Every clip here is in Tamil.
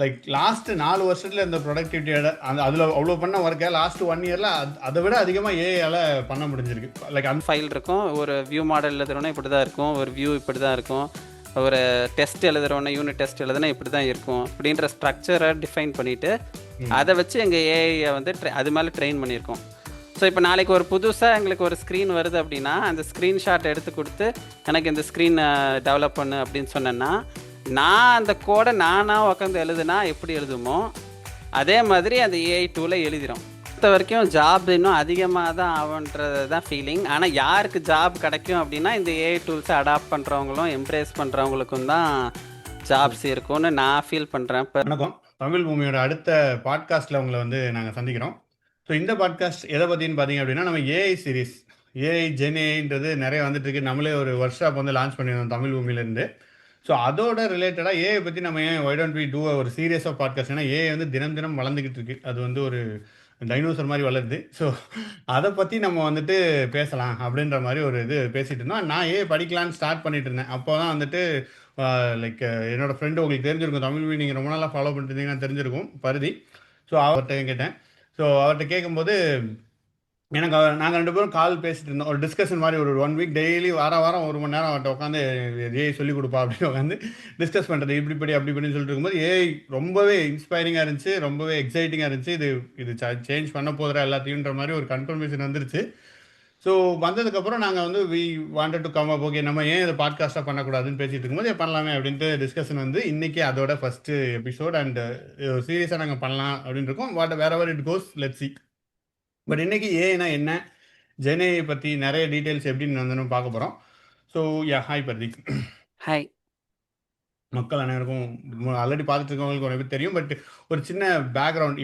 லைக் லாஸ்ட் 4 வருஷத்துல இந்த ப்ரொடக்டிவிட்டியோட அந்த அதில் அவ்வளோ பண்ண ஒர்க்கை லாஸ்ட் 1 இயரில் அதை விட அதிகமாக ஏஐயால் பண்ண முடிஞ்சிருக்கு. லைக் அந்த ஃபைல் இருக்கும், ஒரு வியூ மாடல் எழுதுறோன்னா இப்படி தான் இருக்கும், ஒரு வியூ இப்படி தான் இருக்கும், ஒரு டெஸ்ட் எழுதுறோன்னா யூனிட் டெஸ்ட் எழுதுனா இப்படி தான் இருக்கும் அப்படின்ற ஸ்ட்ரக்சரை டிஃபைன் பண்ணிவிட்டு அதை வச்சு எங்கள் ஏஐயை வந்து அது மேலே ட்ரெயின் பண்ணியிருக்கோம். ஸோ இப்போ நாளைக்கு ஒரு புதுசாக எங்களுக்கு ஒரு ஸ்க்ரீன் வருது அப்படின்னா அந்த ஸ்க்ரீன்ஷாட் எடுத்து கொடுத்து எனக்கு இந்த ஸ்க்ரீன் டெவலப் பண்ணு அப்படின்னு சொன்னேன்னா நான் அந்த கோடை நானாக உட்காந்து எழுதுனா எப்படி எழுதுமோ அதே மாதிரி அந்த ஏஐ டூலை எழுதிடும். பொறுத்த வரைக்கும் ஜாப் இன்னும் அதிகமாக தான் ஆகுன்றது தான் ஃபீலிங். ஆனால் யாருக்கு ஜாப் கிடைக்கும் அப்படின்னா இந்த ஏஐ டூல்ஸை அடாப்ட் பண்ணுறவங்களும் எம்ப்ரேஸ் பண்ணுறவங்களுக்கும் தான் ஜாப்ஸ் இருக்கும்னு நான் ஃபீல் பண்ணுறேன். இப்போ வணக்கம், தமிழ் பூமியோட அடுத்த பாட்காஸ்ட்டில் உங்களை வந்து நாங்கள் சந்திக்கிறோம். ஸோ இந்த பாட்காஸ்ட் எதை பற்றின்னு பார்த்தீங்க அப்படின்னா நம்ம ஏஐ சீரிஸ், ஏஐ ஜென்ஏன்றது நிறைய வந்துட்டு இருக்கு. நம்மளே ஒரு ஒர்க் ஷாப் வந்து லான்ச் பண்ணியிருந்தோம் தமிழ் பூமியிலேருந்து. ஸோ அதோட ரிலேட்டடாக ஏஐ பற்றி நம்ம ஏன் ஒய் டோன்ட் வி டூ ஒரு சீரியஸ் ஆஃப் பாட்காஸ்ட்? ஏன்னா ஏஐ வந்து தினம் தினம் வளர்ந்துக்கிட்டு இருக்கு. அது வந்து ஒரு டைனோசர் மாதிரி வளருது. ஸோ அதை பற்றி நம்ம வந்துட்டு பேசலாம் அப்படின்ற மாதிரி ஒரு இது பேசிகிட்டு இருந்தோம். நான் ஏஐ படிக்கலான்னு ஸ்டார்ட் பண்ணிட்டு இருந்தேன். அப்போ தான் வந்துட்டு லைக் என்னோட ஃப்ரெண்டு, உங்களுக்கு தெரிஞ்சிருக்கும், தமிழ் நீங்கள் ரொம்ப நாளாக ஃபாலோ பண்ணிட்டு இருந்தீங்கன்னா தெரிஞ்சிருக்கும், பருதி. ஸோ அவர்கிட்ட கேட்டேன். ஸோ அவர்கிட்ட கேட்கும்போது எனக்கு நாங்கள் 2 பேரும் கால் பேசிட்டு இருந்தோம். ஒரு டிஸ்கஷன் மாதிரி ஒரு 1 வீக் டெய்லி வாரம் 1 மணி நேரம் அவர்கிட்ட உட்காந்து ஏஐ சொல்லிக் கொடுப்பா அப்படின்னு உட்காந்து டிஸ்கஸ் பண்ணுறது, இப்படி படி அப்படி பண்ணின்னு சொல்லிட்டு இருக்கும்போது ஏஐ ரொம்பவே இன்ஸ்பைரிங்காக இருந்துச்சு, ரொம்பவே எக்ஸைட்டிங்காக இருந்துச்சு. இது சேஞ்ச் பண்ண போதுற எல்லாத்தையும்ன்ற மாதிரி ஒரு கன்ஃபர்மேஷன் வந்துருச்சு. ஸோ வந்ததுக்கப்புறம் நாங்கள் வந்து we wanted to come up, okay நம்ம ஏன் இதை பாட்காஸ்ட்டாக பண்ணக்கூடாதுன்னு பேசிட்டு இருக்கும்போது பண்ணலாமே அப்படின்ட்டு டிஸ்கஷன் வந்து இன்றைக்கி அதோட ஃபஸ்ட்டு எபிசோட். அண்ட் சீரியஸாக நாங்கள் பண்ணலாம் அப்படின்னு இருக்கோம். Wherever it goes, let's see. But இன்னைக்கு ஏன்னா என்ன, ஜெனே பற்றி நிறைய டீட்டெயில்ஸ் எப்படின்னு வந்து பார்க்க போகிறோம். So yeah, hi Pradeep. Hi. மக்கள் அனைவருக்கும் ஆல்ரெடி பார்த்துட்டு இருக்கவங்களுக்கு ஒரு தெரியும். பட் ஒரு சின்ன பேக்ரவுண்ட்,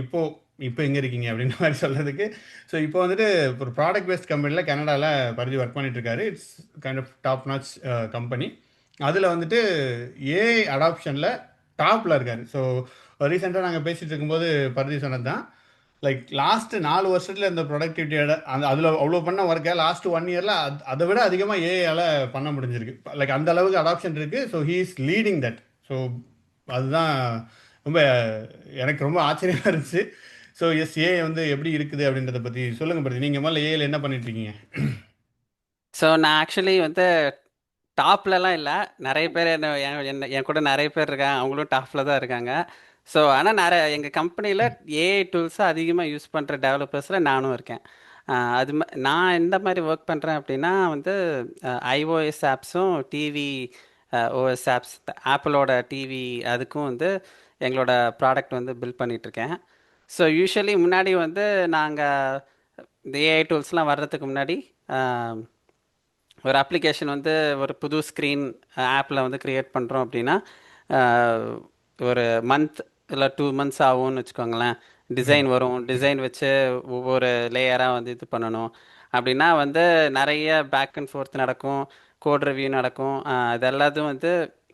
இப்போ எங்கே இருக்கீங்க அப்படின்ற மாதிரி சொல்கிறதுக்கு. ஸோ இப்போ வந்துட்டு ஒரு ப்ராடக்ட் பேஸ்ட் கம்பெனியில் கனடாவில் பரிதி ஒர்க் பண்ணிட்டு இருக்காரு. It's kind of top notch company. அதில் வந்துட்டு ஏஐ அடாப்ஷனில் டாப்பில் இருக்காரு. ஸோ ரீசெண்டாக நாங்கள் பேசிகிட்டு இருக்கும்போது பரிதி சொன்னது தான், லைக் லாஸ்ட் 4 வருஷத்துல இந்த ப்ரொடக்டிவிட்டியோட அதில் அவ்வளோ பண்ண ஒர்க்கை லாஸ்ட் 1 இயரில் அதை விட அதிகமாக ஏஐயால் பண்ண முடிஞ்சிருக்கு. லைக் அந்த அளவுக்கு அடாப்ஷன் இருக்குது. So he is leading that. So அதுதான் ரொம்ப எனக்கு ரொம்ப ஆச்சரியமாக இருந்துச்சு. ஸோ எஸ், ஏஐ வந்து எப்படி இருக்குது அப்படின்றத பற்றி சொல்லுங்கள் பிரதி. நீங்கள் முதல்ல ஏஐல என்ன பண்ணிட்டு இருக்கீங்க? ஸோ நான் ஆக்சுவலி வந்து டாப்லலாம் இல்லை, நிறைய பேர் என் கூட நிறைய பேர் இருக்காங்க, அவங்களும் டாப்பில் தான் இருக்காங்க. ஸோ ஆனால் நிறைய எங்கள் கம்பெனியில் ஏஐ டூல்ஸை அதிகமாக யூஸ் பண்ணுற டெவலப்பர்ஸில் நானும் இருக்கேன். அது நான் எந்த மாதிரி ஒர்க் பண்ணுறேன் அப்படின்னா வந்து ஐஓஎஸ் ஆப்ஸும் டிவி ஓஎஸ் ஆப்ஸ், ஆப்பிளோட டிவி அதுக்கும் வந்து எங்களோட ப்ராடக்ட் வந்து பில்ட் பண்ணிகிட்ருக்கேன். ஸோ யூஸ்வலி முன்னாடி வந்து நாங்கள் இந்த ஏஐ டூல்ஸ்லாம் வர்றதுக்கு முன்னாடி ஒரு அப்ளிகேஷன் வந்து ஒரு புது ஸ்க்ரீன் ஆப்பில் வந்து க்ரியேட் பண்ணுறோம் அப்படின்னா ஒரு மந்த் இல்லை 2 months ஆகும்னு வச்சுக்கோங்களேன். டிசைன் வரும், டிசைன் வச்சு ஒவ்வொரு லேயராக வந்து இது பண்ணணும். அப்படின்னா வந்து நிறைய பேக் அண்ட் ஃபோர்த் நடக்கும், கோட் ரிவ்யூ நடக்கும். இது எல்லாத்தையும் வந்து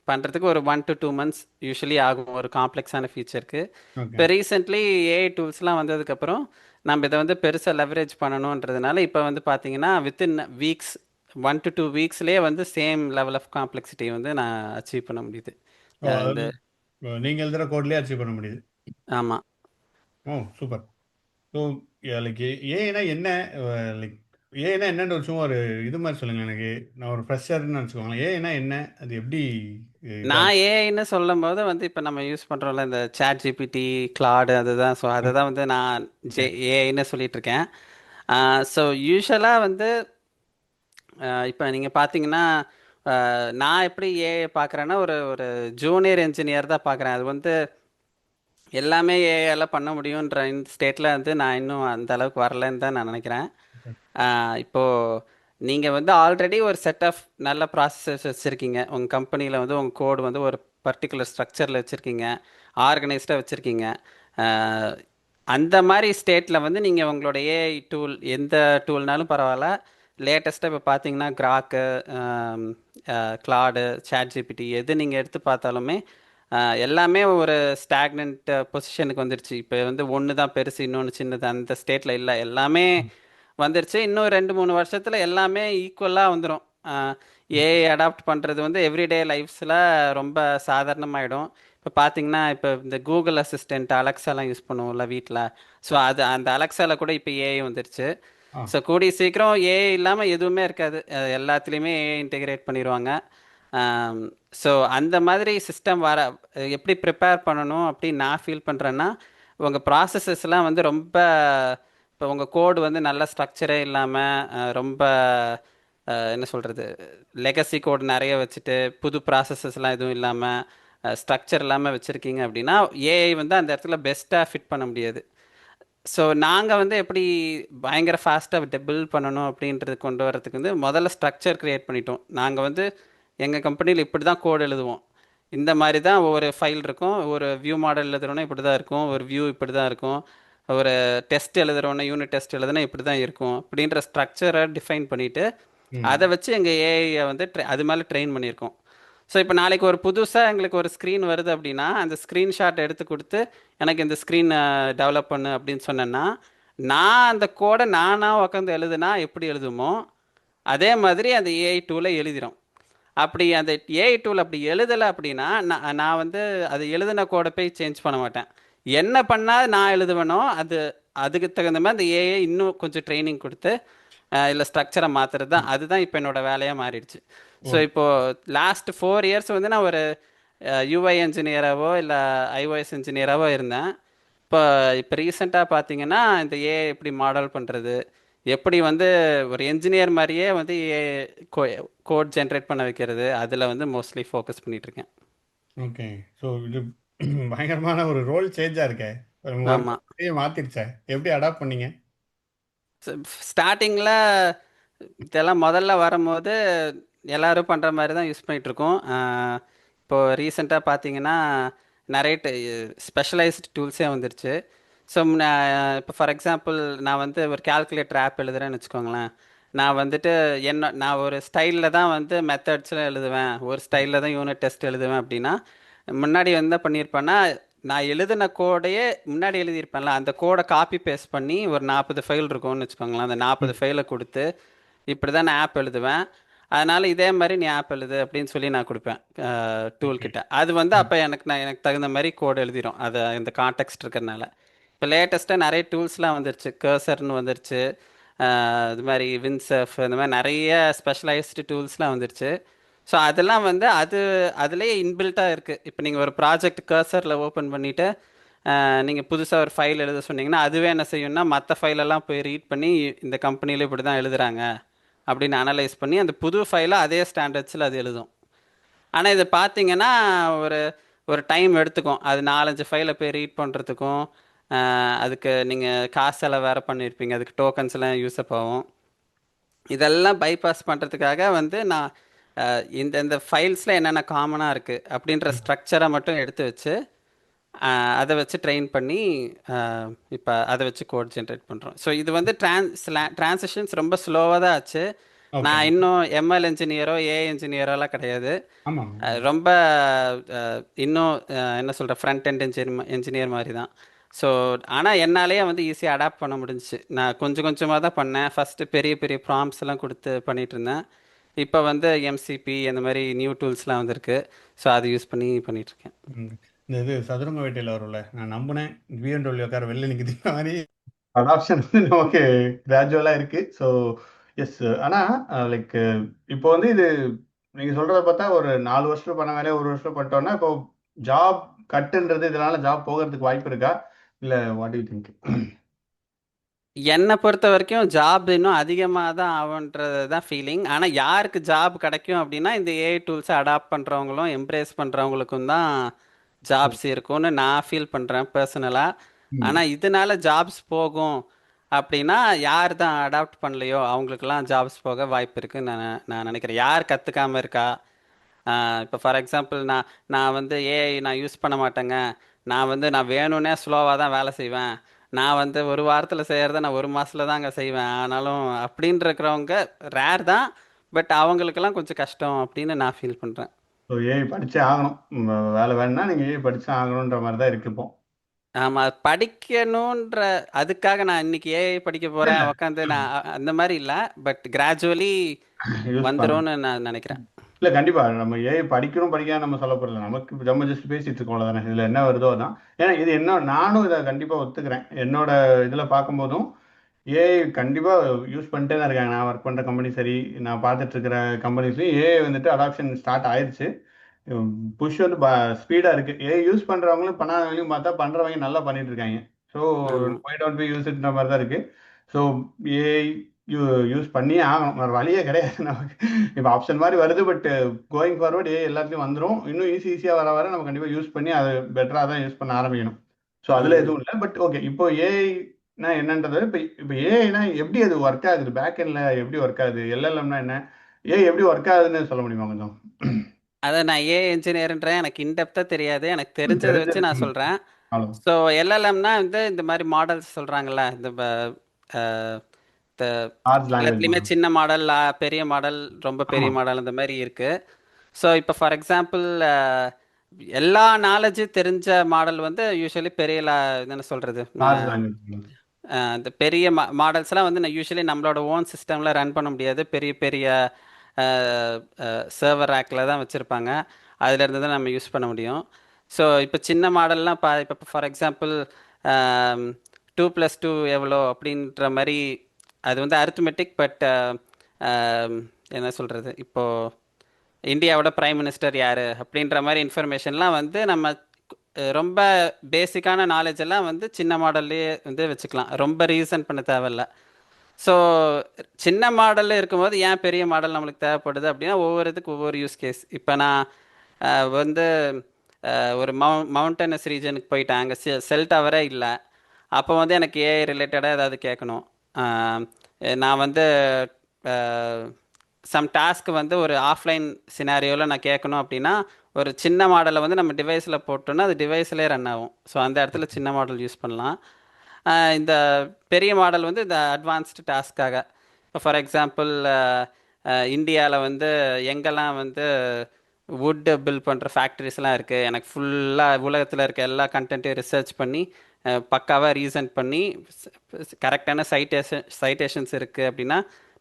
பண்ணுறதுக்கு ஒரு 1 to 2 months யூஸ்வலி ஆகும் ஒரு காம்ப்ளெக்ஸான ஃபீச்சருக்கு. ஓகே. இப்போ ரீசெண்ட்லி ஏஐ டூல்ஸ்லாம் வந்ததுக்கப்புறம் நம்ம இதை வந்து பெருசாக லெவரேஜ் பண்ணணுன்றதுனால இப்போ வந்து பார்த்தீங்கன்னா வித்தின் வீக்ஸ் 1 to 2 weeksலேயே வந்து சேம் லெவல் ஆஃப் காம்ப்ளெக்சிட்டி வந்து நான் அச்சீவ் பண்ண முடியுது. இந்த நீங்கள் எழுதுகிற கோட்லேயே அச்சீவ் பண்ண முடியுது. ஆமாம். ஓ சூப்பர். ஸோ லைக் ஏன்னா என்ன, லைக் ஏன்னா என்னன்ற ஒரு சும்மா ஒரு இது மாதிரி சொல்லுங்கள் எனக்கு. நான் ஒரு ஃப்ரெஷர்னு நினச்சிக்கோங்களேன். ஏன்னா என்ன, அது எப்படி இதாக? நான் ஏஐன்னு சொல்லும் போது வந்து இப்போ நம்ம யூஸ் பண்ணுறோம்ல இந்த சாட் ஜிபிடி, கிளாடு, அதுதான். ஸோ அதை தான் வந்து நான் ஏஐன்னு சொல்லிட்டு இருக்கேன். ஸோ யூஸ்வலாக வந்து இப்போ நீங்கள் பார்த்தீங்கன்னா நான் எப்படி ஏஐ பார்க்குறேன்னா ஒரு ஒரு ஜூனியர் என்ஜினியர் தான் பார்க்குறேன். அது வந்து எல்லாமே ஏஐயால் பண்ண முடியுன்ற இந்த ஸ்டேட்டில் வந்து நான் இன்னும் அந்த அளவுக்கு வரலன்னு தான் நான் நினைக்கிறேன். இப்போது நீங்கள் வந்து ஆல்ரெடி ஒரு செட் ஆஃப் நல்ல ப்ராசஸர்ஸ் வச்சுருக்கீங்க உங்கள் கம்பெனியில், வந்து உங்கள் கோடு வந்து ஒரு பர்டிகுலர் ஸ்ட்ரக்சரில் வச்சுருக்கீங்க, ஆர்கனைஸ்டாக வச்சுருக்கீங்க. அந்த மாதிரி ஸ்டேட்டில் வந்து நீங்கள் உங்களோட ஏஐ டூல் எந்த டூல்னாலும் பரவாயில்ல, லேட்டஸ்ட்டாக இப்போ பார்த்தீங்கன்னா கிராக்கு, கிளாடு, சாட் ஜிபிடி எது நீங்கள் எடுத்து பார்த்தாலுமே எல்லாமே ஒரு ஸ்டாக்னன்ட் பொசிஷனுக்கு வந்துருச்சு. இப்போ வந்து ஒன்று தான் பெருசு, இன்னொன்று சின்னது, அந்த ஸ்டேட்டில் இல்லை, எல்லாமே வந்துருச்சு. இன்னும் 2-3 வருஷத்தில் எல்லாமே ஈக்குவலாக வந்துடும். ஏஐ அடாப்ட் பண்ணுறது வந்து எவ்ரிடே லைஃப்ஸில் ரொம்ப சாதாரணமாயிடும். இப்போ பார்த்தீங்கன்னா இப்போ இந்த கூகுள் அசிஸ்டன்ட் அலெக்ஸாலாம் யூஸ் பண்ணுவோம்ல வீட்டில். ஸோ அது அந்த அலெக்ஸாவில் கூட இப்போ ஏஐ வந்துருச்சு. ஆ. ஸோ கூடிய சீக்கிரம் ஏஐ இல்லாமல் எதுவுமே இருக்காது. எல்லாத்துலேயுமே ஏஐ இன்டெகிரேட் பண்ணிடுவாங்க. ஸோ அந்த மாதிரி சிஸ்டம் வர எப்படி ப்ரிப்பேர் பண்ணணும் அப்படின்னு நான் ஃபீல் பண்ணுறேன்னா, உங்கள் ப்ராசஸஸ்லாம் வந்து ரொம்ப, இப்போ உங்கள் கோடு வந்து நல்ல ஸ்ட்ரக்சரே இல்லாமல் ரொம்ப என்ன சொல்கிறது, லெகசி கோட் நிறைய வச்சுட்டு புது ப்ராசஸஸ்லாம் எதுவும் இல்லாமல் ஸ்ட்ரக்சர் இல்லாமல் வச்சுருக்கீங்க அப்படின்னா ஏஐ வந்து அந்த இடத்துல பெஸ்ட்டாக ஃபிட் பண்ண முடியாது. ஸோ நாங்கள் வந்து எப்படி பயங்கர ஃபாஸ்ட்டாக பில்ட் பண்ணணும் அப்படின்றது கொண்டு வரதுக்கு வந்து முதல்ல ஸ்ட்ரக்சர் க்ரியேட் பண்ணிட்டோம். நாங்கள் வந்து எங்கள் கம்பெனியில் இப்படி தான் கோட் எழுதுவோம். இந்த மாதிரி தான் ஒவ்வொரு ஃபைல் இருக்கும். ஒரு வியூ மாடல் எழுதுறோன்னா இப்படி தான் இருக்கும். ஒரு வியூ இப்படி தான் இருக்கும். ஒரு டெஸ்ட் எழுதுறோன்னா யூனிட் டெஸ்ட் எழுதுனா இப்படி தான் இருக்கும். அப்படின்ற ஸ்ட்ரக்சரை டிஃபைன் பண்ணிவிட்டு அதை ம். வச்சு எங்கள் ஏஐயை வந்து அது மேலே ட்ரெயின் பண்ணியிருக்கோம். ஸோ இப்போ நாளைக்கு ஒரு புதுசாக எங்களுக்கு ஒரு ஸ்க்ரீன் வருது அப்படின்னா அந்த ஸ்க்ரீன்ஷாட் எடுத்து கொடுத்து எனக்கு இந்த ஸ்க்ரீன் டெவலப் பண்ணு அப்படின்னு சொன்னேன்னா, நான் அந்த கோடை நானாக உட்காந்து எழுதுனா எப்படி எழுதுமோ அதே மாதிரி அந்த ஏஐ டூலை எழுதிரும். அப்படி அந்த ஏஐ டூல் அப்படி எழுதலை அப்படின்னா நான் வந்து அது எழுதின கோடை போய் சேஞ்ச் பண்ண மாட்டேன். என்ன பண்ணால் நான் எழுதுவேனோ அதுக்கு தகுந்த மாதிரி அந்த ஏஐ இன்னும் கொஞ்சம் ட்ரைனிங் கொடுத்து இல்லை ஸ்ட்ரக்சரை மாற்றுறது தான், அதுதான் இப்போ என்னோட வேலையாக மாறிடுச்சு. ஸோ ஓ. இப்போது லாஸ்ட் 4 இயர்ஸ் வந்து நான் ஒரு யூஐ இன்ஜினியராகவோ இல்லை ஐஓஎஸ் இன்ஜினியராகவோ இருந்தேன். இப்போ இப்போ ரீசெண்டாக பார்த்தீங்கன்னா இந்த ஏஐ எப்படி மாடல் பண்ணுறது, எப்படி வந்து ஒரு என்ஜினியர் மாதிரியே வந்து கோட் ஜென்ரேட் பண்ண வைக்கிறது, அதில் வந்து மோஸ்ட்லி ஃபோக்கஸ் பண்ணிகிட்ருக்கேன். ஓகே. ஸோ இது பயங்கரமான ஒரு ரோல் சேஞ்சா இருக்கே. உங்க ஆமாம். ஒர்க்கே மாத்திருச்சே. எப்படி அடாப்ட் பண்ணீங்க? ஸ்டார்டிங்கில் இதெல்லாம் முதல்ல வரும்போது எல்லாரும் பண்ணுற மாதிரி தான் யூஸ் பண்ணிகிட்ருக்கோம். இப்போது ரீசெண்டாக பார்த்தீங்கன்னா நிறைய ஸ்பெஷலைஸ்டு டூல்ஸே வந்துருச்சு. ஸோ இப்போ ஃபார் எக்ஸாம்பிள் நான் வந்து ஒரு கால்குலேட்டர் ஆப் எழுதுறேன்னு வச்சுக்கோங்களேன். நான் வந்துட்டு நான் ஒரு ஸ்டைலில் தான் வந்து மெத்தட்ஸில் எழுதுவேன், ஒரு ஸ்டைலில் தான் யூனிட் டெஸ்ட் எழுதுவேன் அப்படின்னா, முன்னாடி என்ன பண்ணியிருப்பேன்னா, நான் எழுதின கோடையே முன்னாடி எழுதியிருப்பேன்ல அந்த கோடை காப்பி பேஸ்ட் பண்ணி ஒரு 40 ஃபைல் இருக்கும்னு வச்சுக்கோங்களேன். அந்த 40 ம். ஃபைலை கொடுத்து இப்படி தான் நான் ஆப் எழுதுவேன், அதனால் இதே மாதிரி நீ ஆப் எழுது அப்படின்னு சொல்லி நான் கொடுப்பேன் டூல் ஓகே. கிட்ட. அது வந்து ம். அப்போ எனக்கு தகுந்த மாதிரி கோடு எழுதிரும், அது இந்த கான்டெக்ஸ்ட் இருக்கிறனால. இப்போ லேட்டஸ்ட்டாக நிறைய டூல்ஸ்லாம் வந்துருச்சு, கர்சர்னு வந்துருச்சு, இது மாதிரி வின்செஃப், இந்த மாதிரி நிறைய ஸ்பெஷலைஸ்டு டூல்ஸ்லாம் வந்துருச்சு. ஸோ அதெல்லாம் வந்து அதுலேயே இன்பில்ட்டாக இருக்குது. இப்போ நீங்கள் ஒரு ப்ராஜெக்ட் கர்சரில் ஓப்பன் பண்ணிவிட்டு நீங்கள் புதுசாக ஒரு ஃபைல் எழுத சொன்னீங்கன்னா அதுவே என்ன செய்யும்னா மற்ற ஃபைலெல்லாம் போய் ரீட் பண்ணி இந்த கம்பெனியில் இப்படி தான் எழுதுறாங்க அப்படின்னு அனலைஸ் பண்ணி அந்த புது ஃபைலை அதே ஸ்டாண்டர்ட்ஸில் அது எழுதும். ஆனால் இதை பார்த்தீங்கன்னா ஒரு ஒரு டைம் எடுத்துக்கும், அது 4-5 ஃபைலை போய் ரீட் பண்ணுறதுக்கும். அதுக்கு நீங்கள் காசெல்லாம் வேறு பண்ணியிருப்பீங்க, அதுக்கு டோக்கன்ஸ் எல்லாம் யூஸ்அப் ஆகும். இதெல்லாம் பைபாஸ் பண்ணுறதுக்காக வந்து நான் இந்த ஃபைல்ஸில் என்னென்ன காமனாக இருக்குது அப்படின்ற ஸ்ட்ரக்சரை மட்டும் எடுத்து வச்சு அதை வச்சு ட்ரெயின் பண்ணி இப்போ அதை வச்சு கோட் ஜென்ரேட் பண்ணுறோம். ஸோ இது வந்து டிரான்சிஷன்ஸ் ரொம்ப ஸ்லோவாக தான் ஆச்சு. ஓகே. நான் இன்னும் எம்எல் இன்ஜினியரோ ஏஐ இன்ஜினியரோலாம் கிடையாது. ஆமாங்க. ரொம்ப இன்னும் என்ன சொல்கிற ஃப்ரண்ட் எண்ட் இன்ஜினியர் மாதிரி தான். ஸோ ஆனால் என்னாலேயே வந்து ஈஸியாக அடாப்ட் பண்ண முடிஞ்சுச்சு. நான் கொஞ்சம் கொஞ்சமாக தான் பண்ணேன். ஃபஸ்ட்டு பெரிய பெரிய ப்ராம்ப்ஸ் எல்லாம் கொடுத்து பண்ணிகிட்டு இருந்தேன். இப்போ வந்து எம்சிபி அந்த மாதிரி நியூ டூல்ஸ்லாம் வந்திருக்கு. ஸோ அதை யூஸ் பண்ணி பண்ணிகிட்ருக்கேன். ம். இந்த இது சதுரங்க வேட்டையில வரும்ல, நான் நம்புனேன் பிஎம்டபிள்யூ கார் வெளில நிக்குது மாதிரி அடாப்ஷன் வந்து நமக்கு கிராஜுவலா இருக்கு. So S. ஆனா லைக் இப்போ வந்து இது நீங்க சொல்றத பார்த்தா ஒரு 4 வருஷத்துல பண்ண வேலையை 1 வருஷத்துல பண்ணிட்டோம்னா, இப்போ ஜாப் கட்டுன்றது இதனால ஜாப் போகிறதுக்கு வாய்ப்பு இருக்கா? இல்ல வாட் யூ திங்க்? என்னை பொறுத்த வரைக்கும் ஜாப் இன்னும் அதிகமாக தான் ஆகுன்றது தான் ஃபீலிங். ஆனால் யாருக்கு ஜாப் கிடைக்கும் அப்படின்னா இந்த ஏஐ டூல்ஸை அடாப்ட் பண்ணுறவங்களும் எம்ப்ரேஸ் பண்ணுறவங்களுக்கும் தான் ஜாப்ஸ் இருக்கும்னு நான் ஃபீல் பண்ணுறேன் பர்சனலாக. ம். ஆனால் இதனால ஜாப்ஸ் போகும் அப்படின்னா யார் தான் அடாப்ட் பண்ணலையோ அவங்களுக்கெல்லாம் ஜாப்ஸ் போக வாய்ப்பு இருக்குன்னு நான் நினைக்கிறேன். யார் கற்றுக்காமல் இருக்கா, இப்போ ஃபார் எக்ஸாம்பிள் நான் நான் வந்து ஏஐ நான் யூஸ் பண்ண மாட்டேங்க, நான் வேணும்னே ஸ்லோவாக தான் வேலை செய்வேன், நான் வந்து ஒரு வாரத்தில் செய்கிறத நான் ஒரு மாதத்தில் தாங்க செய்வேன் ஆனாலும் அப்படின்னு இருக்கிறவங்க ரேர் தான். பட் அவங்களுக்கெல்லாம் கொஞ்சம் கஷ்டம் அப்படின்னு நான் ஃபீல் பண்ணுறேன். ஸோ ஏஐ படிச்சே ஆகணும். வேலை வேணும்னா நீங்க ஏஐ படிச்சே ஆகணுன்ற மாதிரி தான் இருக்கு இப்போ. ஆமாம், படிக்கணுன்ற அதுக்காக நான் இன்னைக்கு ஏஐ படிக்க இல்ல, போகிறேன் இல்ல. உட்காந்து நான் அந்த மாதிரி இல்லை. பட் கிராஜுவலி யூஸ் பண்ண வந்துரும்னு நான் நினைக்கிறேன். இல்ல கண்டிப்பா. நம்ம ஏஐ படிக்கிறோம், படிக்காம நம்ம சொல்ல போறதில்ல. நமக்கு நம்ம ஜஸ்ட் பேசிட்டு இருக்கோம் அவ்வளவுதானே. இதுல என்ன வருதோ அதான். ஏன்னா இது என்ன நானும் இத கண்டிப்பா ஒத்துக்கிறேன். என்னோட இதுல பார்க்கும்போதும் ஏஐ கண்டிப்பா யூஸ் பண்ணிட்டே தான் இருக்காங்க. நான் ஒர்க் பண்ற கம்பெனி சரி, நான் பார்த்துட்டு இருக்கிற கம்பெனிஸ்லயும் ஏஐ வந்துட்டு அடாப்ஷன் ஸ்டார்ட் ஆயிருச்சு. புஷ் வந்து ஸ்பீடா இருக்கு. ஏஐ யூஸ் பண்றவங்களும் பண்ணாதவங்களையும் பார்த்தா பண்றவங்க நல்லா பண்ணிட்டு இருக்காங்க. ஸோ ஆமா. ஒய் டோன்ட் பி யூஸ் இட்ன்ற மாதிரி தான் இருக்கு. ஸோ ஏஐ யூஸ் பண்ணியே ஆகணும். வேற வழியே கிடையாது நமக்கு. இப்போ ஆப்ஷன் மாதிரி வருது. பட் கோயிங் ஃபார்வர்ட் ஏஐ எல்லாத்துலயும் வந்துரும். இன்னும் ஈஸியா வர வர நம்ம கண்டிப்பா யூஸ் பண்ணி அதை பெட்டரா தான் யூஸ் பண்ண ஆரம்பிக்கணும். ஸோ அதுல ம். எதுவும் இல்லை. பட் ஓகே, இப்போ ஏஐனா என்னன்றது இப்போ இப்போ ஏஐனா எப்படி அது ஒர்க் ஆகுது, பேக் எண்ட்ல எப்படி ஒர்க் ஆகுது, எல்எல்எம்னா என்ன, ஏஐ எப்படி ஒர்க் ஆகுதுன்னு சொல்ல முடியுமா கொஞ்சம்? அதான் நான் ஏ இன்ஜினியர்ன்றேன், எனக்கு இன்டெப்தா தெரியாது, எனக்கு தெரிஞ்சதை வச்சு தெரிஞ்சது நான் சொல்லுங்க. சொல்றேன். அவ்வளோ. ஸோ எல்எல்எம்னா வந்து இந்த மாதிரி மாடல்ஸ் சொல்றாங்கல்ல, இந்த அஹ், இந்த லார்ஜ் லாங்குவேஜ் எல்லாத்துலேயுமே மாடல். சின்ன மாடல், பெரிய மாடல், ரொம்ப ஆமா. பெரிய மாடல் இந்த மாதிரி இருக்கு. ஸோ இப்போ ஃபார் எக்ஸாம்பிள் எல்லா நாலேஜ் தெரிஞ்ச மாடல் வந்து யூஸ்வலி பெரிய என்ன சொல்றது, லார்ஜ் லாங்குவேஜ் மாடல். இந்த பெரிய மாடல்ஸ்லாம் வந்து நான் யூஸ்வலி நம்மளோட ஓன் சிஸ்டமில் ரன் பண்ண முடியாது. பெரிய பெரிய சர்வர் ரேக்கில் தான் வச்சுருப்பாங்க. அதுலேருந்து தான் நம்ம யூஸ் பண்ண முடியும். ஸோ இப்போ சின்ன மாடல்லாம் இப்போ ஃபார் எக்ஸாம்பிள் 2 + 2 எவ்வளோ அப்படின்ற மாதிரி, அது வந்து அரித்மெட்டிக். பட் என்ன சொல்கிறது, இப்போது இந்தியாவோட பிரைம் மினிஸ்டர் யார் அப்படின்ற மாதிரி இன்ஃபர்மேஷன்லாம் வந்து நம்ம ரொம்ப பேசிக்கான நாலேஜ் எல்லாம் வந்து சின்ன மாடல்லையே வந்து வச்சுக்கலாம், ரொம்ப ரீசன் பண்ண தேவையில்ல. ஸோ சின்ன மாடலில் இருக்கும்போது ஏன் பெரிய மாடல் நம்மளுக்கு தேவைப்படுது அப்படின்னா, ஒவ்வொருத்துக்கு ஒவ்வொரு யூஸ் கேஸ். இப்போ நான் வந்து ஒரு மவுண்டனஸ் ரீஜனுக்கு போயிட்டேன், அங்கே செல் டவரே இல்லை. அப்போ வந்து எனக்கு ஏஐ ரிலேட்டடாக ஏதாவது கேட்கணும். அஹ், நான் வந்து சம் டாஸ்க் வந்து ஒரு ஆஃப்லைன் சினாரியோவில் நான் கேட்கணும் அப்படின்னா, ஒரு சின்ன மாடலை வந்து நம்ம டிவைஸில் போட்டோம்னா அது டிவைஸ்லேயே ரன் ஆகும். ஸோ அந்த இடத்துல சின்ன மாடல் யூஸ் பண்ணலாம். இந்த பெரிய மாடல் வந்து இந்த அட்வான்ஸ்டு டாஸ்க்காக. இப்போ ஃபார் எக்ஸாம்பிள் இந்தியாவில் வந்து எங்கெல்லாம் வந்து வுட்டு பில்ட் பண்ணுற ஃபேக்ட்ரிஸ்லாம் இருக்குது, எனக்கு ஃபுல்லாக உலகத்தில் இருக்க எல்லா கண்டென்ட்டையும் ரிசர்ச் பண்ணி பக்காவாக ரீசன் பண்ணி கரெக்டான சைட்டேஷன்ஸ் இருக்குது அப்படின்னா,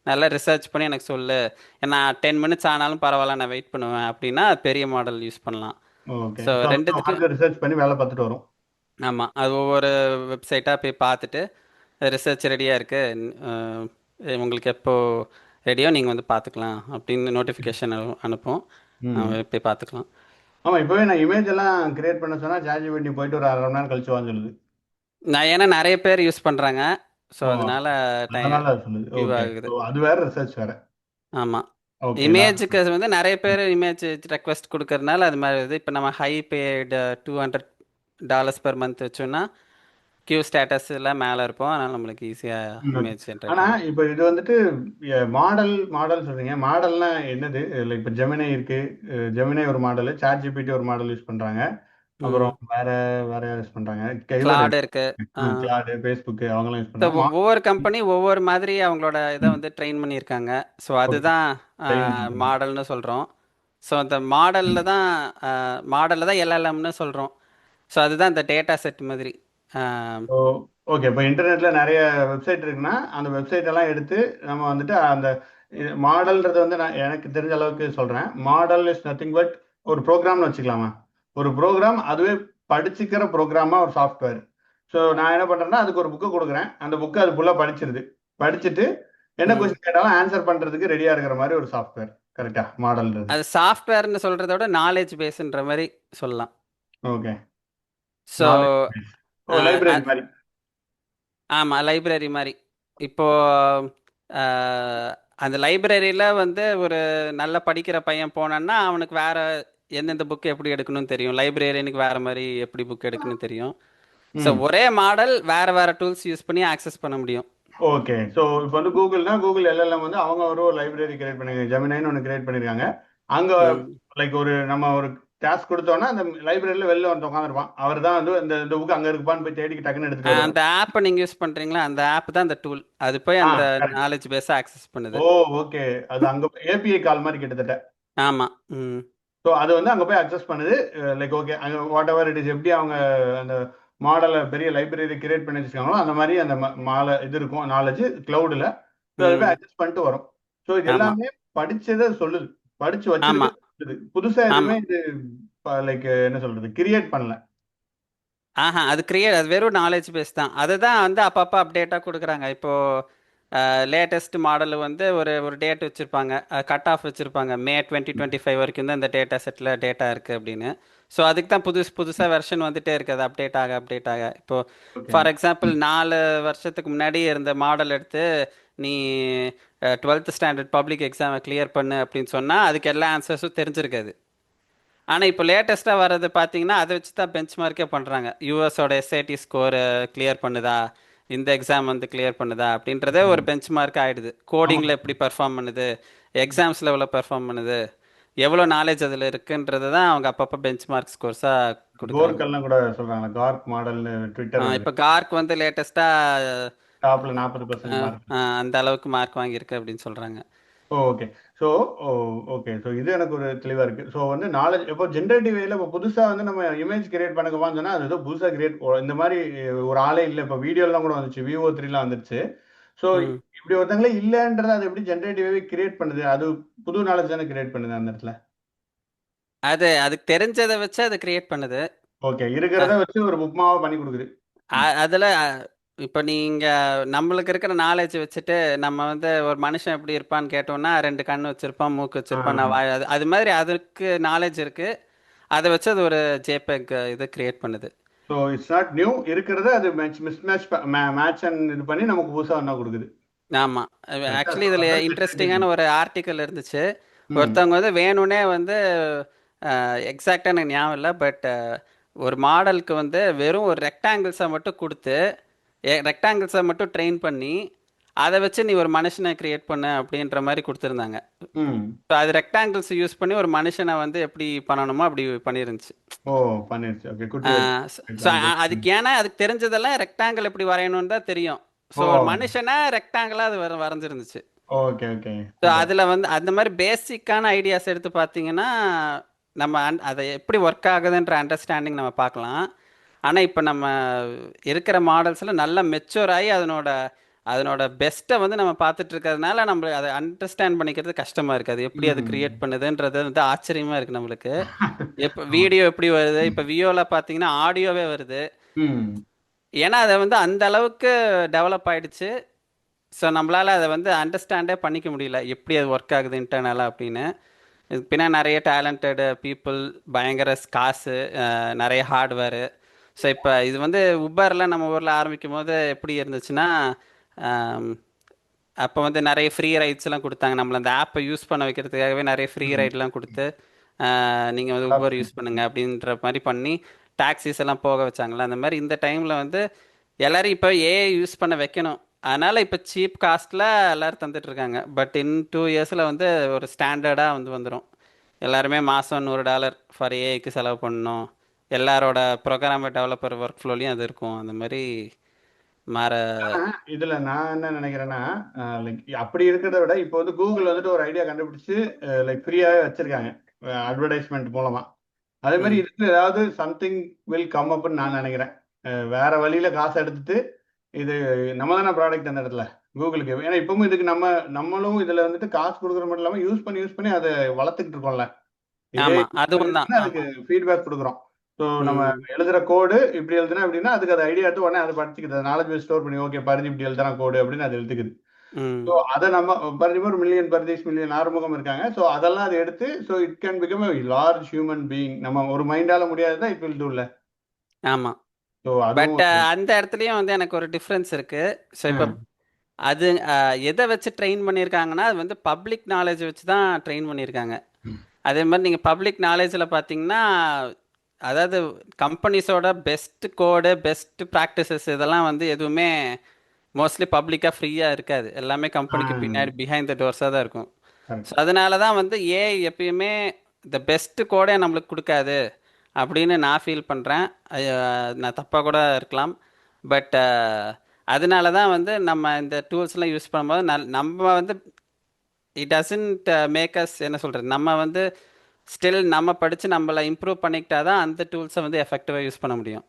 நல்லா ரிசர்ச் பண்ணி எனக்கு சொல்லு, ஏன்னா 10 மினிட்ஸ் ஆனாலும் பரவாயில்ல நான் வெயிட் பண்ணுவேன் அப்படின்னா பெரிய மாடல் யூஸ் பண்ணலாம். ஓகே. ஸோ ஸோ ரெண்டுத்துக்கும். மார்க்கெட் ரிசர்ச் பண்ணி வேலை பார்த்துட்டு வரும். ஆமாம், அது ஒவ்வொரு வெப்சைட்டாக போய் பார்த்துட்டு ரிசர்ச் ரெடியாக இருக்குது, உங்களுக்கு எப்போ ரெடியோ நீங்கள் வந்து பார்த்துக்கலாம் அப்படின்னு நோட்டிஃபிகேஷன் அனுப்பும். ம். போய் பார்த்துக்கலாம். ஆமா, இப்பவே நான் இமேஜ் எல்லாம் கிரியேட் பண்ண சொன்னா ChatGPT போயிட்டு ஒரு 1/2 மணி நேரம் கழிச்சு வான்னு சொல்லுது. நான் ஏன்னா நிறைய பேர் யூஸ் பண்ணுறாங்க, ஸோ ஓ, அதனால டைம் அதனால அது சொல்லுது. View okay. ஆகுது. ஸோ அது வேற, ரிசர்ச் வேற. ஆமாம். ஓகே. நான் இமேஜுக்கு வந்து நிறைய பேர் இமேஜ் ரெக்வெஸ்ட் கொடுக்கறதுனால அது மாதிரி இது. இப்போ நம்ம ஹை பேய்டு $200 பெர் மந்த் வச்சோன்னா கியூ ஸ்டேட்டஸில் மேலே இருப்போம், அதனால் நம்மளுக்கு ஈஸியாக ஓகே. இமேஜ் ஜென்ரேட் ஆனா ஆகும். இப்போ இது வந்துட்டு மாடல் மாடல் சொல்றீங்க. மாடல்னா என்னது? லைக் இப்போ ஜெமினை இருக்கு. ஜெமினை ஒரு மாடல், ChatGPT ஒரு மாடல் யூஸ் பண்றாங்க. அப்புறம் ம். வேற வேற யார் யூஸ் பண்றாங்க? இவர் கிளாட் இருக்கு. கிளாடு, ஃபேஸ்புக் அவங்களாம் யூஸ் ஸோ பண்றாங்க. ஒவ்வொரு கம்பெனி ஒவ்வொரு மாதிரி அவங்களோட இதை வந்து ட்ரெயின் பண்ணியிருக்காங்க. So okay. அதுதான் ட்ரெயின் பண்றாங்க. மாடல்னு சொல்கிறோம். ஸோ அந்த மாடலில் தான் எல்எல்எம்னு சொல்கிறோம். ஸோ அதுதான் இந்த டேட்டா செட் மாதிரி. ஆஹ் ஓ, ஓகே. இப்போ இன்டர்நெட்ல நிறைய வெப்சைட் இருக்குன்னா அந்த வெப்சைட் எல்லாம் எடுத்து நம்ம வந்துட்டு அந்த மாடல்ன்றது வந்து நான் எனக்கு தெரிஞ்ச அளவுக்கு சொல்றேன். மாடல் இஸ் நத்திங் பட் ஒரு ப்ரோக்ராம்னு வச்சுக்கலாமா? ஒரு ப்ரோக்ராம் அதுவே படிச்சுக்கிற ப்ரோக்ராமா ஒரு சாஃப்ட்வேர். ஸோ நான் என்ன பண்றேன்னா அதுக்கு ஒரு புக்கு கொடுக்குறேன். அந்த புக்கு அது ஃபுல்லாக படிச்சிருது. படிச்சுட்டு என்ன ம். கொஸ்டின் கேட்டாலும் ஆன்சர் பண்றதுக்கு ரெடியா இருக்கிற மாதிரி ஒரு சாஃப்ட்வேர். கரெக்டா மாடல்ன்றது? அது சாஃப்ட்வேர்னு சொல்கிறத விட நாலேஜ் பேஸ்ன்ற மாதிரி சொல்லலாம். ஓகே. So knowledge base. ஓ, லைப்ரரி மாதிரி. ஆமாம், லைப்ரரி மாதிரி. இப்போ அஹ், அந்த லைப்ரரியில் வந்து ஒரு நல்ல படிக்கிற பையன் போனான்னா அவனுக்கு வேற எந்தெந்த புக் எப்படி எடுக்கணும்னு தெரியும், லைப்ரரியனுக்கு வேற மாதிரி எப்படி புக் எடுக்கணும்னு தெரியும். ஸோ ம். ஒரே மாடல் வேற வேற டூல்ஸ் யூஸ் பண்ணி ஆக்சஸ் பண்ண முடியும். ஓகே. ஸோ இப்போ வந்து கூகுள்னா கூகுள் எல்எல்எம் வந்து அவங்க ஒரு லைப்ரரி கிரியேட் பண்ணி ஜெமினைன்னு ஒன்று கிரியேட் பண்ணியிருக்காங்க. அங்கே ம். லைக் நம்ம ஒரு டாஸ்க் கொடுத்தோன்னா அந்த லைப்ரரியில் வெளில வந்து உட்காந்துருப்பான். அவர் தான் வந்து இந்த புக் அங்கே இருக்குப்பான்னு போய் தேடி டக்குன்னு எடுத்துட்டு வருவார். அந்த ஆப்பை நீங்கள் யூஸ் பண்ணுறீங்களா, அந்த ஆப் தான் அந்த டூல், அது போய் ஆ, அந்த கரெக்ட். நாலேஜ் பேஸை ஆக்சஸ் பண்ணுது. ஓ, ஓகே. அது அங்கே ஏபிஐ கால் மாதிரி கிட்டத்தட்ட. ஆமாம். ம். ஸோ அது வந்து அங்கே போய் அக்சஸ் பண்ணுது. லைக் ஓகே, அங்கே வாட் எவர் இட் இஸ், எப்படி அவங்க அந்த மாடலை பெரிய லைப்ரரி கிரியேட் பண்ணி வச்சுருக்காங்களோ அந்த மாதிரி அந்த மாலை இது இருக்கும் நாலேஜ் கிளவுடில். ஸோ அதை போய் ம். அக்சஸ் பண்ணிட்டு வரும். ஸோ இது ஆமாம். எல்லாமே படிச்சதை சொல்லுது. படிச்சு ஆமா வச்சிருக்கிறது புதுசா ஆமா எதுவுமே இது லைக் என்ன சொல்றது கிரியேட் பண்ணல. ஆஹா அது அது வெறும் நாலேஜ் பேஸ் தான். அதுதான் வந்து அப்பப்போ அப்டேட்டாக கொடுக்குறாங்க. இப்போ லேட்டஸ்ட் மாடல் வந்து ஒரு ஒரு டேட் வச்சுருப்பாங்க, கட் ஆஃப் வச்சுருப்பாங்க, மே 2025 வரைக்கும் தான் இந்த டேட்டா செட்டில் டேட்டா இருக்குது அப்படின்னு. ஸோ அதுக்கு தான் புதுசாக வெர்ஷன் வந்துட்டே இருக்குது, அது அப்டேட் ஆக. இப்போ ஓகே. ஃபார் எக்ஸாம்பிள் 4 வருஷத்துக்கு முன்னாடி இருந்த மாடல் எடுத்து நீ 12th ஸ்டாண்டர்ட் பப்ளிக் எக்ஸாமை கிளியர் பண்ணு அப்படின்னு சொன்னால் அதுக்கு எல்லா ஆன்சர்ஸும் தெரிஞ்சிருக்காது. ஆனால் இப்போ லேட்டஸ்ட்டாக வர்றது பார்த்தீங்கன்னா அதை வச்சு தான் பெஞ்ச் மார்க்கே பண்ணுறாங்க. யூஎஸோட எஸ்ஐடி ஸ்கோர் கிளியர் பண்ணுதா, இந்த எக்ஸாம் வந்து கிளியர் பண்ணுதா அப்படின்றதே ஒரு பெஞ்ச் மார்க் ஆகிடுது. ஆமா. கோடிங்கில் எப்படி பெர்ஃபார்ம் பண்ணுது, எக்ஸாம்ஸில் எவ்வளோ பெர்ஃபார்ம் பண்ணுது, எவ்வளோ நாலேஜ் அதில் இருக்குன்றது தான் அவங்க அப்பப்போ பெஞ்ச் மார்க் ஸ்கோர்ஸாக கொடுக்குறாங்க. கோர்க்கெல்லாம் கூட சொல்றாங்க, கார்க் மாடல்னு ட்விட்டர் வருது. இப்போ கார்க் வந்து லேட்டஸ்ட்டாக டாப்ல 40% மார்க். அந்த அளவுக்கு மார்க் வாங்கியிருக்கு அப்படின்னு சொல்கிறாங்க. ஓகே. ஸோ ஓ ஓகே. ஸோ இது எனக்கு ஒரு தெளிவா இருக்கு. ஸோ வந்து நாலேஜ் இப்போ ஜென்ரேட்டிவ் ஏஐல இப்போ புதுசா வந்து நம்ம இமேஜ் கிரியேட் பண்ணக்கப்பான்னு சொன்னா, அது ஏதோ புதுசா கிரியேட் இந்த மாரி ஒரு ஆளே இல்ல. இப்போ வீடியோலாம் கூட வந்துச்சு. விவோ 3லாம் வந்துருச்சு. ஸோ ம் இப்படி ஒருத்தங்களே இல்லன்றத அது எப்படி ஜென்ரேட்டிவ் ஏஐ கிரியேட் பண்ணுது? அது புது நாலேஜ் தானே கிரியேட் பண்ணுது அந்த இடத்துல. அதுக்கு தெரிஞ்சதை வச்சு அதை கிரியேட் பண்ணுது. ஓகே. இருக்கிறத வச்சு ஒரு உப்புமாவா பண்ணி குடுக்குது. ம். அதில் இப்போ நீங்க நம்மளுக்கு இருக்கிற நாலேஜ் வச்சுட்டு நம்ம வந்து ஒரு மனுஷன் எப்படி இருப்பான்னு கேட்டோம்னா 2 கண்ணு வச்சிருப்பான், மூக்கு ஆ. வச்சிருப்பான், நான் வாய், அது மாதிரி அதுக்கு நாலேஜ் இருக்கு. அதை வச்சு அது ஒரு ஜேபெக் இது கிரியேட் பண்ணுது. So it's not new. இருக்கிறத அது மிஸ்மேட்ச் மேட்ச் அண்ட் இது பண்ணி நமக்கு புதுசா ஒண்ணா குடுக்குது. ஆமாம். கரெக்ட்டா? ஆக்சுவலி ஸோ இதில் அதான் ஜென்ரேட்டிவ். இன்ட்ரெஸ்டிங்கான ஒரு ஆர்டிக்கல் இருந்துச்சு. ம். ஒருத்தவங்க வந்து வேணும்னே வந்து எக்ஸாக்டாக எனக்கு ஞாபகம் இல்லை, பட் ஒரு மாடலுக்கு வந்து வெறும் ஒரு ரெக்டாங்கிள்ஸை மட்டும் கொடுத்து ரெக்டாங்கிள்ஸை மட்டும் ட்ரெயின் பண்ணி அதை வச்சு நீ ஒரு மனுஷனை கிரியேட் பண்ண அப்படின்ற மாதிரி கொடுத்துருந்தாங்க. ம். ஸோ அது ரெக்டாங்கிள்ஸ் யூஸ் பண்ணி ஒரு மனுஷனை வந்து எப்படி பண்ணணுமோ அப்படி பண்ணிருந்துச்சு. ஓ! பண்ணிருச்சு. ஓகே. குட்டி ஸோ எக்ஸாம்பிள். அதுக்கு ஏன்னா அதுக்கு தெரிஞ்சதெல்லாம் ரெக்டாங்கிள் எப்படி வரையணும்னு தான் தெரியும். ஸோ ஓ! ஒரு மனுஷனா ரெக்டாங்கிளாக அது வரைஞ்சிருந்துச்சு. Okay, okay. So super. அதில் வந்து அந்த மாதிரி பேசிக்கான ஐடியாஸ் எடுத்து பார்த்தீங்கன்னா நம்ம அதை எப்படி ஒர்க் ஆகுதுன்ற அண்டர்ஸ்டாண்டிங் நம்ம பார்க்கலாம். ஆனால் இப்போ நம்ம இருக்கிற மாடல்ஸில் நல்லா மெச்சூர் ஆகி அதனோட அதனோட பெஸ்ட்டை வந்து நம்ம பார்த்துட்டு இருக்கிறதுனால நம்ம அதை அண்டர்ஸ்டாண்ட் பண்ணிக்கிறது கஷ்டமாக இருக்குது. அது எப்படி அது கிரியேட் ம். பண்ணுதுன்றது வந்து ஆச்சரியமாக இருக்குது நம்மளுக்கு. எப்போ ஆமா. வீடியோ எப்படி வருது, இப்போ வியோவில் பார்த்தீங்கன்னா ஆடியோவே வருது. ம். ஏன்னா அதை வந்து அந்த அளவுக்கு டெவலப் ஆயிடுச்சு. ஸோ நம்மளால் அதை வந்து அண்டர்ஸ்டாண்டே பண்ணிக்க முடியல எப்படி அது ஒர்க் ஆகுது இன்டர்னலாக அப்படின்னு. இதுக்கு பின்னா நிறைய டேலண்டடு பீப்புள், பயங்கர காசு, நிறைய ஹார்ட்வேரு. ஸோ இப்போ இது வந்து உபரில் நம்ம ஊரில் ஆரம்பிக்கும் போது எப்படி இருந்துச்சுன்னா, அப்போ வந்து நிறைய ஃப்ரீ ரைட்ஸ்லாம் கொடுத்தாங்க. நம்மளை அந்த ஆப்பை யூஸ் பண்ண வைக்கிறதுக்காகவே நிறைய ஃப்ரீ ம். ரைட்லாம் கொடுத்து நீங்கள் வந்து உபர் அடாப்ஷன். யூஸ் பண்ணுங்க அப்படின்ற மாதிரி பண்ணி டாக்ஸிஸ் எல்லாம் போக வச்சாங்களா. அந்த மாதிரி இந்த டைமில் வந்து எல்லாரும் இப்போ ஏஐ யூஸ் பண்ண வைக்கணும். அதனால் இப்போ சீப் காஸ்ட்டில் எல்லோரும் தந்துட்டு இருக்காங்க. பட் இன் 2 இயர்ஸில் வந்து ஒரு ஸ்டாண்டர்டாக வந்து வந்துடும். எல்லாருமே மாதம் $100 ஃபார் ஏஐக்கு செலவு பண்ணணும். எல்லாரோட ப்ரோக்ராம் டெவலப்பர் ஒர்க் ஃப்ளோலையும் அது இருக்கும். அந்த மாதிரி மாற. ஆனா, இதுல நான் என்ன நினைக்கிறேன்னா, லைக் அப்படி இருக்கிறத விட இப்போ வந்து கூகுள் வந்துட்டு ஒரு ஐடியா கண்டுபிடிச்சு லைக் ஃப்ரீயாவே வச்சிருக்காங்க. அட்வர்டைஸ்மென்ட் மூலமா. அதே மாதிரி ம் இதுல ஏதாவது சம்திங் வில் கம் அப்ன்னு நான் நினைக்கிறேன். வேற வழியில காசு எடுத்துட்டு இது நம்ம தானே ப்ராடக்ட் அந்த இடத்துல கூகுளுக்கு. ஏன்னா இப்பவும் இதுக்கு நம்மளும் இதுல வந்துட்டு காசு கொடுக்குற மட்டும் இல்லாம யூஸ் பண்ணி அதை வளர்த்துக்கிட்டு இருக்கோம்ல. இதே ஆமாம் யூஸ் அதுவும் தான். பண்ணிட்டு அதுக்கு ஆமாம். ஃபீட்பேக் கொடுக்குறோம். ஸோ நம்ம ம் எழுதுற கோடு இப்படி எழுதுனா அப்படின்னா அதுக்கு அது ஐடியா எடுத்து உடனே அதை படிச்சுக்குது. நாலேஜ் பேஸ் ஸ்டோர் பண்ணி ஓகே பரிதி இப்படி எழுதுறான் கோடு அப்படின்னு அது எழுதுக்குது. ஸோ ம் அதை நம்ம பரிதி ஒரு மில்லியன் பரிதிஸ் மில்லியன் ஆறுமுகம் இருக்காங்க. ஸோ அதெல்லாம் அதை எடுத்து so it can become large human being. நம்ம ஒரு மைண்டால முடியாதுதான் இட் வில் டூல. ஆமாம். ஸோ அதுவும் பட் அந்த இடத்துலையும் வந்து எனக்கு ஒரு டிஃப்ரென்ஸ் இருக்குது. ஸோ இப்போ ம். அது எதை வச்சு ட்ரெயின் பண்ணியிருக்காங்கன்னா அது வந்து பப்ளிக் நாலேஜ் வச்சு தான் ட்ரெயின் பண்ணியிருக்காங்க. அதே மாதிரி நீங்கள் பப்ளிக் நாலேஜில் பார்த்தீங்கன்னா, அதாவது கம்பெனிஸோட பெஸ்ட் கோடு, பெஸ்ட் ப்ராக்டிசஸ் இதெல்லாம் வந்து எதுவுமே மோஸ்ட்லி பப்ளிக்காக ஃப்ரீயாக இருக்காது. எல்லாமே ஆ, கம்பெனிக்கு பின்னாடி பிஹைண்ட் த டோர்ஸாக தான் இருக்கும். So correct. அதனால தான் வந்து ஏஐ எப்பயுமே த பெஸ்ட் கோடே நம்மளுக்கு கொடுக்காது அப்படின்னு நான் ஃபீல் பண்ணுறேன். நான் தப்பாக கூட இருக்கலாம். பட் அதனால தான் வந்து நம்ம இந்த டூல்ஸ்லாம் யூஸ் பண்ணும்போது நம்ம வந்து இட் டசன்ட் மேக் அஸ், என்ன சொல்கிறது, நம்ம வந்து ஸ்டில் நம்ம படித்து நம்மளை இம்ப்ரூவ் பண்ணிக்கிட்டா தான் அந்த டூல்ஸை வந்து எஃபெக்டிவாக யூஸ் பண்ண முடியும்.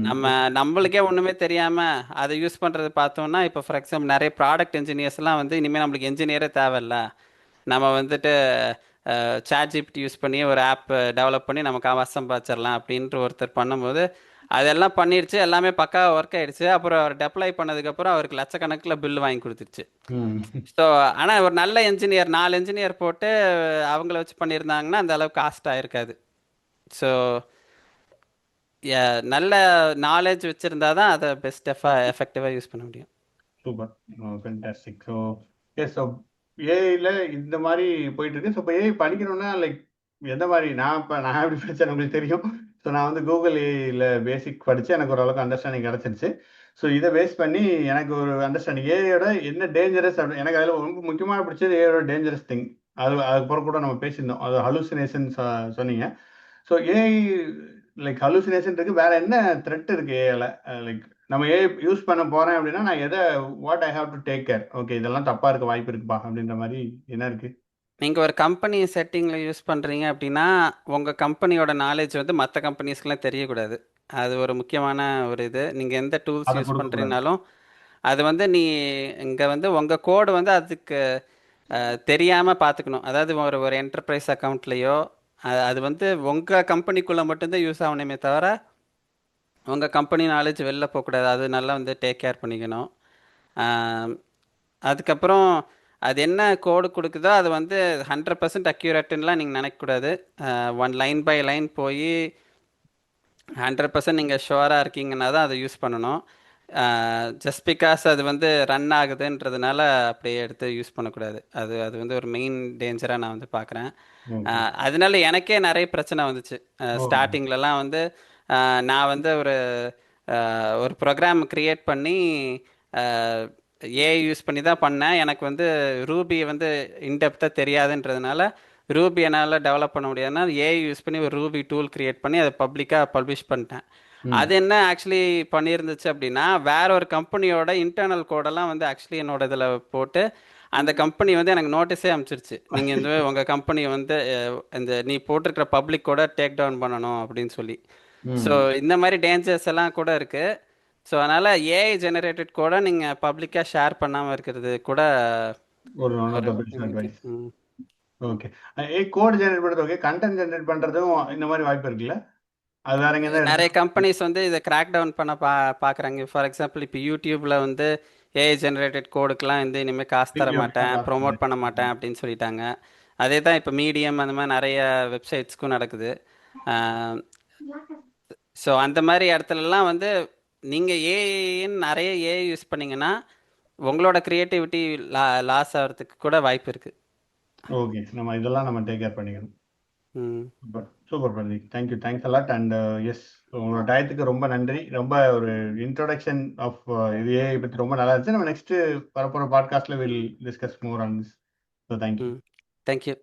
நம்ம ம். நம்மளுக்கே ஒன்றுமே தெரியாமல் அதை யூஸ் பண்ணுறது பார்த்தோம்னா, இப்போ ஃபார் எக்ஸாம்பிள் நிறைய ப்ராடக்ட் என்ஜினியர்ஸ்லாம் வந்து இனிமேல் நம்மளுக்கு என்ஜினியரே தேவையில்ல, நம்ம வந்துட்டு சாட் ஜிபிடி யூஸ் பண்ணி ஒரு ஆப் டெவலப் பண்ணி நம்ம காசு சம்பாதிச்சிடலாம் அப்படின்ட்டு ஒருத்தர் பண்ணும்போது அதெல்லாம் பண்ணிடுச்சு, எல்லாமே பக்காவாக ஒர்க் ஆயிடுச்சு. அப்புறம் அவர் டெப்ளை பண்ணதுக்கப்புறம் அவருக்கு லட்சக்கணக்கில் பில் வாங்கி கொடுத்துருச்சு. ம். ஸோ ஆனால் ஒரு நல்ல என்ஜினியர் 4 என்ஜினியர் போட்டு அவங்கள வச்சு பண்ணியிருந்தாங்கன்னா அந்த அளவுக்கு காஸ்ட் ஆயிருக்காது. ஸோ நல்ல நாலேஜ் வச்சுருந்தா தான் அதை பெஸ்ட் எஃபெக்டிவாக யூஸ் பண்ண முடியும். Super. Fantastic. So yes. So ஏஐல இந்த மாதிரி போயிட்டு இருக்கு. ஸோ இப்போ ஏஐ படிக்கணும்னா லைக் எந்த மாதிரி நான் எப்படி படித்தேன் உங்களுக்கு தெரியும். ஸோ நான் வந்து கூகுள் ஏஐல பேசிக் படித்து எனக்கு ஓரளவுக்கு அண்டர்ஸ்டாண்டிங் கிடச்சிருச்சு. ஸோ இதை பேஸ் பண்ணி எனக்கு ஒரு அண்டர்ஸ்டாண்டிங் ஏஐயோட என்ன டேஞ்சரஸ் அப்படி எனக்கு அதில் ரொம்ப முக்கியமாக பிடிச்சது ஏஐயோட டேஞ்சரஸ் திங். அதுக்கப்புறம் கூட நம்ம பேசியிருந்தோம். அது ஹலூசினேஷன் சொன்னீங்க. ஸோ ஏஐ லைக் ஹலூசினேஷன் இருக்கு, வேற என்ன த்ரெட் இருக்கு ஏஐல? லைக் நம்ம ஏஐ யூஸ் பண்ண போறேன் அப்படின்னா நான் எதை what I have to take care, okay இதெல்லாம் தப்பா இருக்க வாய்ப்பு இருக்குப்பா அப்படின்ற மாதிரி என்ன இருக்கு? நீங்கள் ஒரு கம்பெனி செட்டிங்கில் யூஸ் பண்ணுறீங்க அப்படின்னா உங்கள் கம்பெனியோட நாலேஜ் வந்து மற்ற கம்பெனிஸ்க்கெலாம் தெரியக்கூடாது. அது ஒரு முக்கியமான ஒரு இது. நீங்கள் எந்த டூல்ஸ் அதை யூஸ் கொடுக்கக்கூடாது. பண்ணுறீங்கனாலும் அது வந்து இங்கே வந்து உங்கள் கோடு வந்து அதுக்கு தெரியாமல் பார்த்துக்கணும். அதாவது ஒரு ஒரு என்டர்பிரைஸ் அக்கௌண்ட்லேயோ அது வந்து உங்கள் கம்பெனிக்குள்ளே மட்டும்தான் யூஸ் ஆகணுமே தவிர உங்கள் கம்பெனி நாலேஜ் வெளில போகக்கூடாது. அது நல்லா வந்து டேக் கேர் பண்ணிக்கணும். ஆம், அதுக்கப்புறம் அது என்ன கோடு கொடுக்குதோ அது வந்து 100% அக்யூரேட்டுன்னெலாம் நீங்கள் நினைக்கக்கூடாது. ஒன் லைன் பை லைன் போய் 100% நீங்கள் ஷுவராக இருக்கீங்கன்னா தான் அதை யூஸ் பண்ணணும். ஜஸ்ட் பிகாஸ் அது வந்து ரன் ஆகுதுன்றதுனால அப்படியே எடுத்து யூஸ் பண்ணக்கூடாது. அது அது வந்து ஒரு மெயின் டேஞ்சராக நான் வந்து பார்க்குறேன். ஓகே. அதனால எனக்கே நிறைய பிரச்சனை வந்துச்சு. ஓ. ஸ்டார்டிங்லலாம் வந்து நான் வந்து ஒரு ப்ரோக்ராம் கிரியேட் பண்ணி ஏஐ யூஸ் பண்ணி தான் பண்ணேன். எனக்கு வந்து ரூபி வந்து இன்டெப்த்தாக தெரியாதுன்றதுனால ரூபி என்னால் டெவலப் பண்ண முடியாதுன்னா ஏஐ யூஸ் பண்ணி ஒரு ரூபி டூல் கிரியேட் பண்ணி அதை பப்ளிக்காக பப்ளிஷ் பண்ணிட்டேன். ம். அது என்ன ஆக்சுவலி பண்ணியிருந்துச்சு அப்படின்னா வேற ஒரு கம்பெனியோட இன்டர்னல் கோடெல்லாம் வந்து ஆக்சுவலி என்னோட இதில் போட்டு அந்த கம்பெனி வந்து எனக்கு நோட்டீஸே அனுப்பிச்சிருச்சு. நீங்கள் இந்த உங்கள் கம்பெனி வந்து இந்த நீ போட்டிருக்கிற பப்ளிக் கூட டேக் டவுன் பண்ணணும் அப்படின்னு சொல்லி. ஸோ ம். இந்த மாதிரி டேஞ்சர்ஸ் எல்லாம் கூட இருக்குது. ஸோ அதனால் ஏஐ ஜெனரேட்டட் கூட நீங்கள் பப்ளிக்காக ஷேர் பண்ணாமல் இருக்கிறது கூட ஒரு ஒன் ஆஃப் ஒரு த பெஸ்ட் முக்கியம். அட்வைஸ். ஓகே. கோட் ஜெனரேட் பண்றது ஓகே, கண்டென்ட் ஜெனரேட் பண்றதும் இந்த மாதிரி வாய்ப்பு இருக்குல்ல? அது வேற எங்க தான் நிறைய எடுத்து. கம்பெனிஸ் வந்து இதை கிராக் டவுன் பண்ண பார்க்குறாங்க. ஃபார் எக்ஸாம்பிள் இப்போ யூடியூப்பில் வந்து ஏஐ ஜெனரேட்டட் கோடுக்கெலாம் வந்து இனிமேல் காசு தர மாட்டேன், ப்ரோமோட் பண்ண மாட்டேன் அப்படின்னு சொல்லிட்டாங்க. அதே தான் இப்போ மீடியம் அந்த மாதிரி நிறைய வெப்சைட்ஸ்க்கும் நடக்குது. ஸோ அந்த மாதிரி இடத்துலலாம் வந்து நீங்கள் ஏஐன்னு நிறைய ஏஐ யூஸ் பண்ணீங்கன்னா உங்களோட க்ரியேட்டிவிட்டி லாஸ் ஆகிறதுக்கு கூட வாய்ப்பு இருக்குது. ஓகே, நம்ம இதெல்லாம் நம்ம டேக் கேர் பண்ணிக்கணும். Hmm super super Pradeep, thank you, thanks a lot. And yes, உங்களோட டயத்துக்கு ரொம்ப நன்றி. ரொம்ப ஒரு இன்ட்ரோடக்ஷன் ஆஃப் இது ஏஐ பற்றி ரொம்ப நல்லா இருந்துச்சு. நம்ம நெக்ஸ்ட் வரப்போகிற பாட்காஸ்ட்ல will discuss more on this. So thank you. ம் தேங்க்யூ.